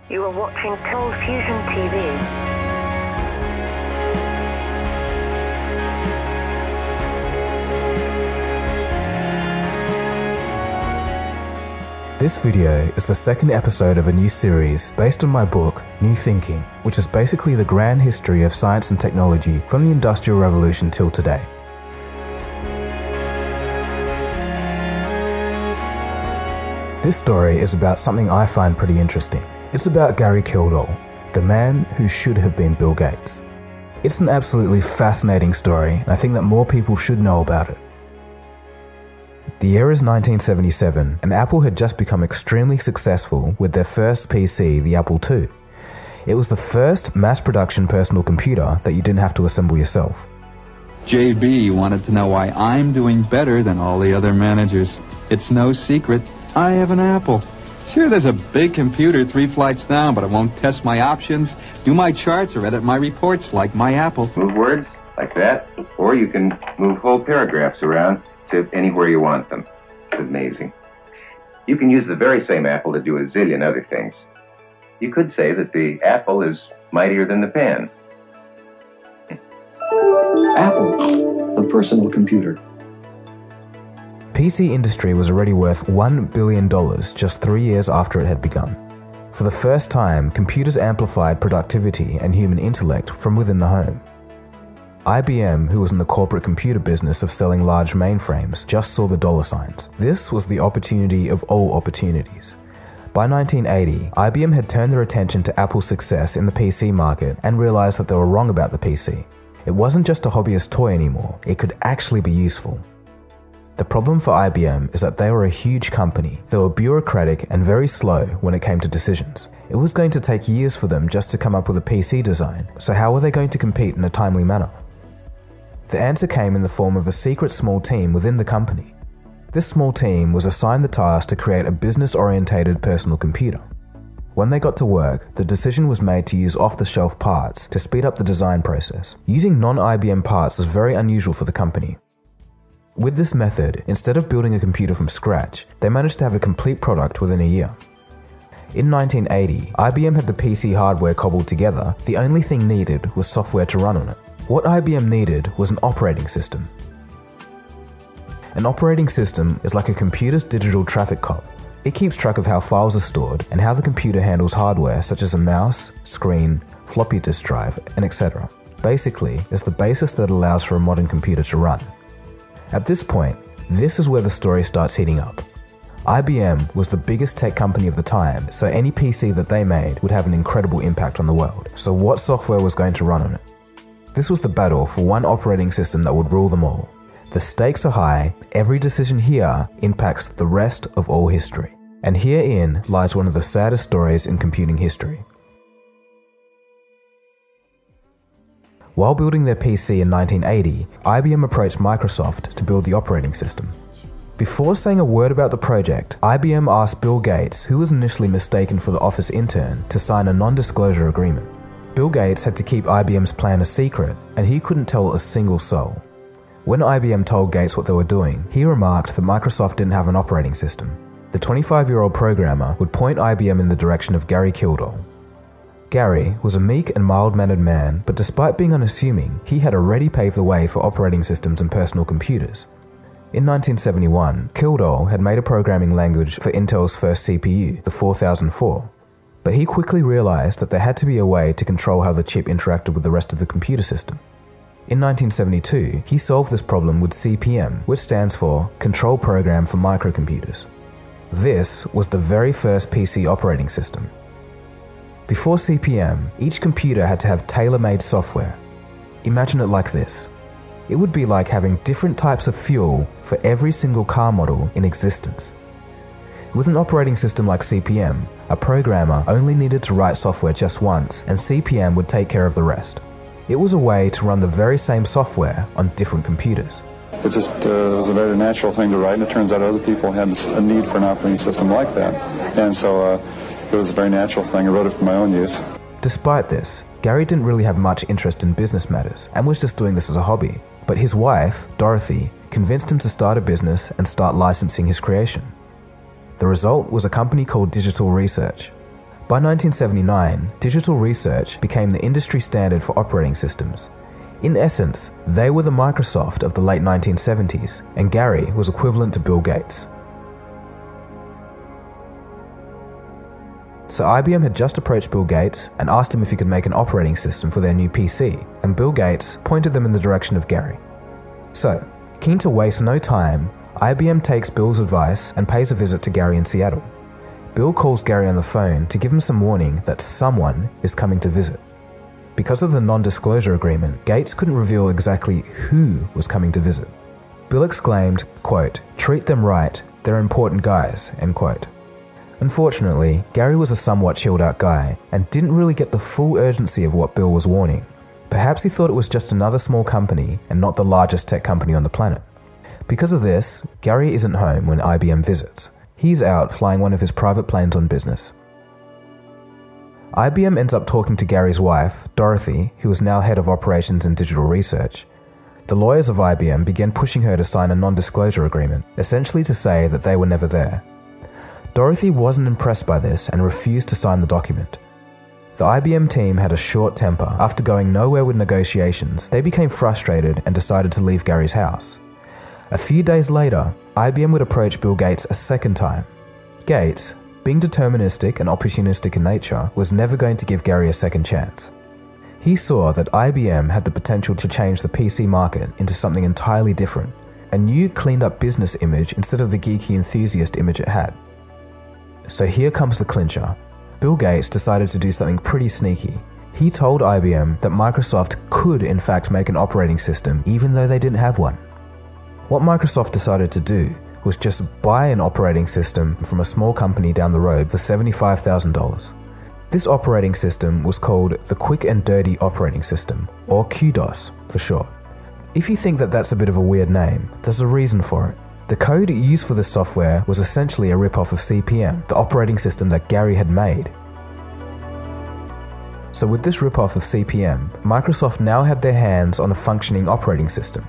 You are watching ColdFusion TV. This video is the second episode of a new series based on my book, New Thinking, which is basically the grand history of science and technology from the Industrial Revolution till today. This story is about something I find pretty interesting. It's about Gary Kildall, the man who should have been Bill Gates. It's an absolutely fascinating story, and I think that more people should know about it. The year is 1977, and Apple had just become extremely successful with their first PC, the Apple II. It was the first mass-production personal computer that you didn't have to assemble yourself. JB wanted to know why I'm doing better than all the other managers. It's no secret, I have an Apple. Sure, there's a big computer 3 flights down, but it won't test my options, do my charts, or edit my reports like my Apple. Move words like that, or you can move whole paragraphs around to anywhere you want them. It's amazing. You can use the very same Apple to do a zillion other things. You could say that the Apple is mightier than the pen. Apple, the personal computer. PC industry was already worth $1 billion just 3 years after it had begun. For the first time, computers amplified productivity and human intellect from within the home. IBM, who was in the corporate computer business of selling large mainframes, just saw the dollar signs. This was the opportunity of all opportunities. By 1980, IBM had turned their attention to Apple's success in the PC market and realized that they were wrong about the PC. It wasn't just a hobbyist toy anymore, it could actually be useful. The problem for IBM is that they were a huge company. They were bureaucratic and very slow when it came to decisions. It was going to take years for them just to come up with a PC design, so how were they going to compete in a timely manner? The answer came in the form of a secret small team within the company. This small team was assigned the task to create a business-orientated personal computer. When they got to work, the decision was made to use off-the-shelf parts to speed up the design process. Using non-IBM parts was very unusual for the company. With this method, instead of building a computer from scratch, they managed to have a complete product within a year. In 1980, IBM had the PC hardware cobbled together. The only thing needed was software to run on it. What IBM needed was an operating system. An operating system is like a computer's digital traffic cop. It keeps track of how files are stored and how the computer handles hardware such as a mouse, screen, floppy disk drive, and etc. Basically, it's the basis that allows for a modern computer to run. At this point, this is where the story starts heating up. IBM was the biggest tech company of the time, so any PC that they made would have an incredible impact on the world. So what software was going to run on it? This was the battle for one operating system that would rule them all. The stakes are high, every decision here impacts the rest of all history. And herein lies one of the saddest stories in computing history. While building their PC in 1980, IBM approached Microsoft to build the operating system. Before saying a word about the project, IBM asked Bill Gates, who was initially mistaken for the office intern, to sign a non-disclosure agreement. Bill Gates had to keep IBM's plan a secret, and he couldn't tell a single soul. When IBM told Gates what they were doing, he remarked that Microsoft didn't have an operating system. The 25-year-old programmer would point IBM in the direction of Gary Kildall. Gary was a meek and mild-mannered man, but despite being unassuming, he had already paved the way for operating systems and personal computers. In 1971, Kildall had made a programming language for Intel's first CPU, the 4004. But he quickly realized that there had to be a way to control how the chip interacted with the rest of the computer system. In 1972, he solved this problem with CPM, which stands for Control Program for Microcomputers. This was the very first PC operating system. Before CPM, each computer had to have tailor-made software. Imagine it like this. It would be like having different types of fuel for every single car model in existence. With an operating system like CPM, a programmer only needed to write software just once, and CPM would take care of the rest. It was a way to run the very same software on different computers. It just was a very natural thing to write, and it turns out other people had a need for an operating system like that. And so it was a very natural thing. I wrote it for my own use. Despite this, Gary didn't really have much interest in business matters and was just doing this as a hobby. But his wife, Dorothy, convinced him to start a business and start licensing his creation. The result was a company called Digital Research. By 1979, digital research became the industry standard for operating systems. In essence, they were the Microsoft of the late 1970s, and Gary was equivalent to Bill Gates. So IBM had just approached Bill Gates and asked him if he could make an operating system for their new PC, and Bill Gates pointed them in the direction of Gary. So, keen to waste no time, IBM takes Bill's advice and pays a visit to Gary in Seattle. Bill calls Gary on the phone to give him some warning that someone is coming to visit. Because of the non-disclosure agreement, Gates couldn't reveal exactly who was coming to visit. Bill exclaimed, quote, "Treat them right, they're important guys," end quote. Unfortunately, Gary was a somewhat chilled out guy and didn't really get the full urgency of what Bill was warning. Perhaps he thought it was just another small company and not the largest tech company on the planet. Because of this, Gary isn't home when IBM visits. He's out flying one of his private planes on business. IBM ends up talking to Gary's wife, Dorothy, who is now head of operations and digital research. The lawyers of IBM began pushing her to sign a non-disclosure agreement, essentially to say that they were never there. Dorothy wasn't impressed by this and refused to sign the document. The IBM team had a short temper. After going nowhere with negotiations, they became frustrated and decided to leave Gary's house. A few days later, IBM would approach Bill Gates a second time. Gates, being deterministic and opportunistic in nature, was never going to give Gary a second chance. He saw that IBM had the potential to change the PC market into something entirely different, a new cleaned-up business image instead of the geeky enthusiast image it had. So here comes the clincher. Bill Gates decided to do something pretty sneaky. He told IBM that Microsoft could in fact make an operating system even though they didn't have one. What Microsoft decided to do was just buy an operating system from a small company down the road for $75,000. This operating system was called the Quick and Dirty Operating System, or QDOS for short. If you think that that's a bit of a weird name, there's a reason for it. The code used for this software was essentially a rip-off of CP/M, the operating system that Gary had made. So with this rip-off of CP/M, Microsoft now had their hands on a functioning operating system.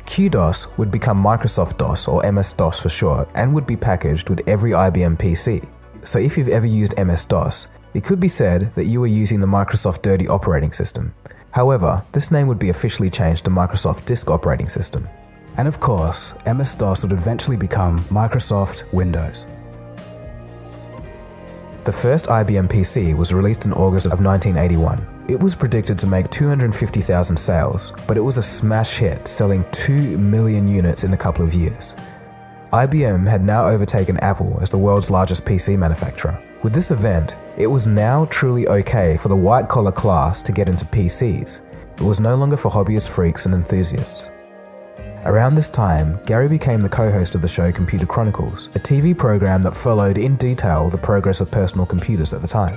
QDOS would become Microsoft DOS, or MS-DOS for short, and would be packaged with every IBM PC. So if you've ever used MS-DOS, it could be said that you were using the Microsoft Dirty Operating System. However, this name would be officially changed to Microsoft Disk Operating System. And of course, MS-DOS would eventually become Microsoft Windows. The first IBM PC was released in August of 1981. It was predicted to make 250,000 sales, but it was a smash hit, selling 2 million units in a couple of years. IBM had now overtaken Apple as the world's largest PC manufacturer. With this event, it was now truly okay for the white-collar class to get into PCs. It was no longer for hobbyist freaks and enthusiasts. Around this time, Gary became the co-host of the show Computer Chronicles, a TV program that followed in detail the progress of personal computers at the time.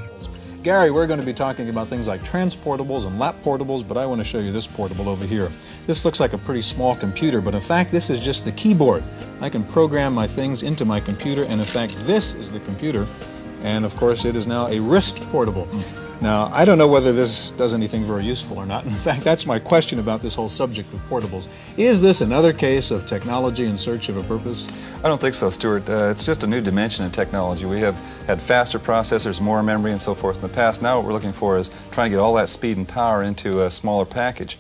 Gary, we're going to be talking about things like transportables and lap portables, but I want to show you this portable over here. This looks like a pretty small computer, but in fact this is just the keyboard. I can program my things into my computer, and in fact this is the computer, and of course it is now a wrist portable. Now, I don't know whether this does anything very useful or not. In fact, that's my question about this whole subject of portables. Is this another case of technology in search of a purpose? I don't think so, Stuart. It's just a new dimension in technology. We have had faster processors, more memory, and so forth in the past. Now what we're looking for is trying to get all that speed and power into a smaller package.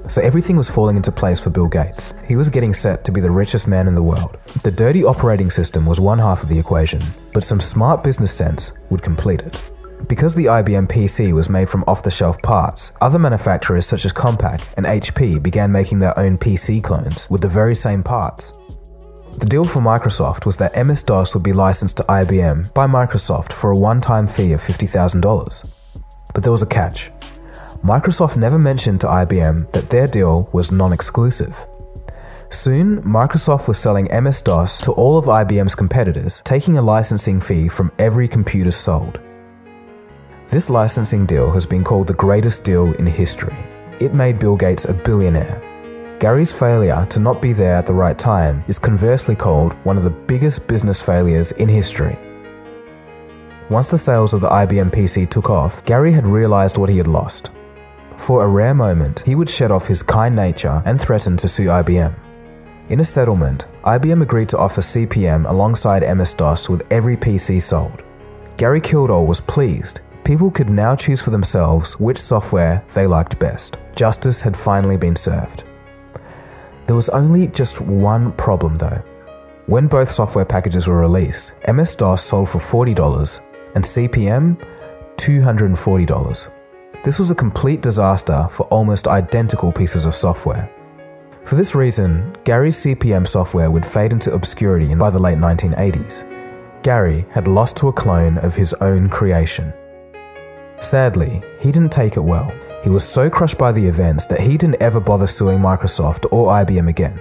So everything was falling into place for Bill Gates. He was getting set to be the richest man in the world. The dirty operating system was one half of the equation, but some smart business sense would complete it. Because the IBM PC was made from off-the-shelf parts, other manufacturers such as Compaq and HP began making their own PC clones with the very same parts. The deal for Microsoft was that MS-DOS would be licensed to IBM by Microsoft for a one-time fee of $50,000. But there was a catch. Microsoft never mentioned to IBM that their deal was non-exclusive. Soon, Microsoft was selling MS-DOS to all of IBM's competitors, taking a licensing fee from every computer sold. This licensing deal has been called the greatest deal in history. It made Bill Gates a billionaire. Gary's failure to not be there at the right time is conversely called one of the biggest business failures in history. Once the sales of the IBM PC took off, Gary had realized what he had lost. For a rare moment, he would shed off his kind nature and threaten to sue IBM. In a settlement, IBM agreed to offer CP/M alongside MS-DOS with every PC sold. Gary Kildall was pleased. People could now choose for themselves which software they liked best. Justice had finally been served. There was only just one problem though. When both software packages were released, MS-DOS sold for $40 and CP/M $240. This was a complete disaster for almost identical pieces of software. For this reason, Gary's CP/M software would fade into obscurity by the late 1980s. Gary had lost to a clone of his own creation. Sadly, he didn't take it well. He was so crushed by the events that he didn't ever bother suing Microsoft or IBM again.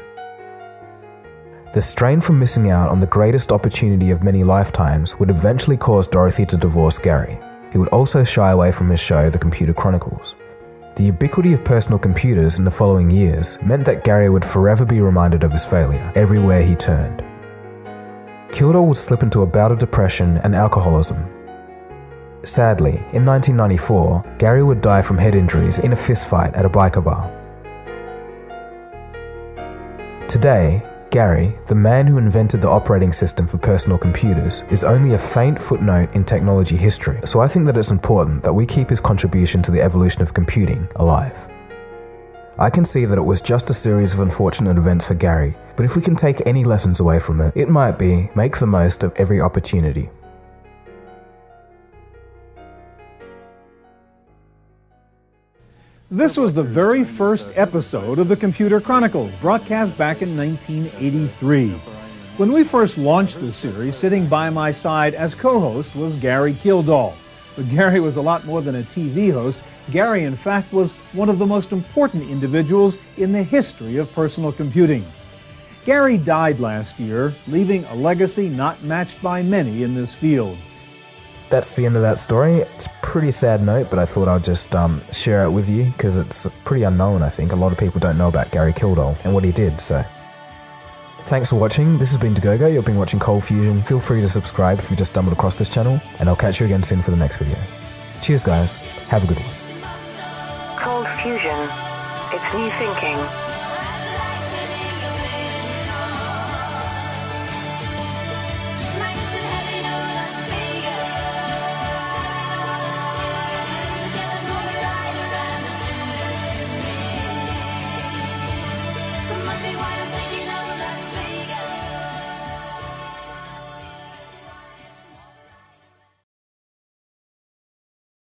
The strain from missing out on the greatest opportunity of many lifetimes would eventually cause Dorothy to divorce Gary. He would also shy away from his show, The Computer Chronicles. The ubiquity of personal computers in the following years meant that Gary would forever be reminded of his failure everywhere he turned. Kildall would slip into a bout of depression and alcoholism. Sadly, in 1994, Gary would die from head injuries in a fistfight at a biker bar. Today, Gary, the man who invented the operating system for personal computers, is only a faint footnote in technology history, so I think that it's important that we keep his contribution to the evolution of computing alive. I can see that it was just a series of unfortunate events for Gary, but if we can take any lessons away from it, it might be make the most of every opportunity. This was the very first episode of the Computer Chronicles, broadcast back in 1983. When we first launched the series, sitting by my side as co-host was Gary Kildall. But Gary was a lot more than a TV host. Gary, in fact, was one of the most important individuals in the history of personal computing. Gary died last year, leaving a legacy not matched by many in this field. That's the end of that story. It's a pretty sad note, but I thought I'd just share it with you because it's pretty unknown, I think. A lot of people don't know about Gary Kildall and what he did, so. Thanks for watching. This has been Dagogo. You've been watching ColdFusion. Feel free to subscribe if you just stumbled across this channel, and I'll catch you again soon for the next video. Cheers, guys. Have a good one. ColdFusion. It's new thinking.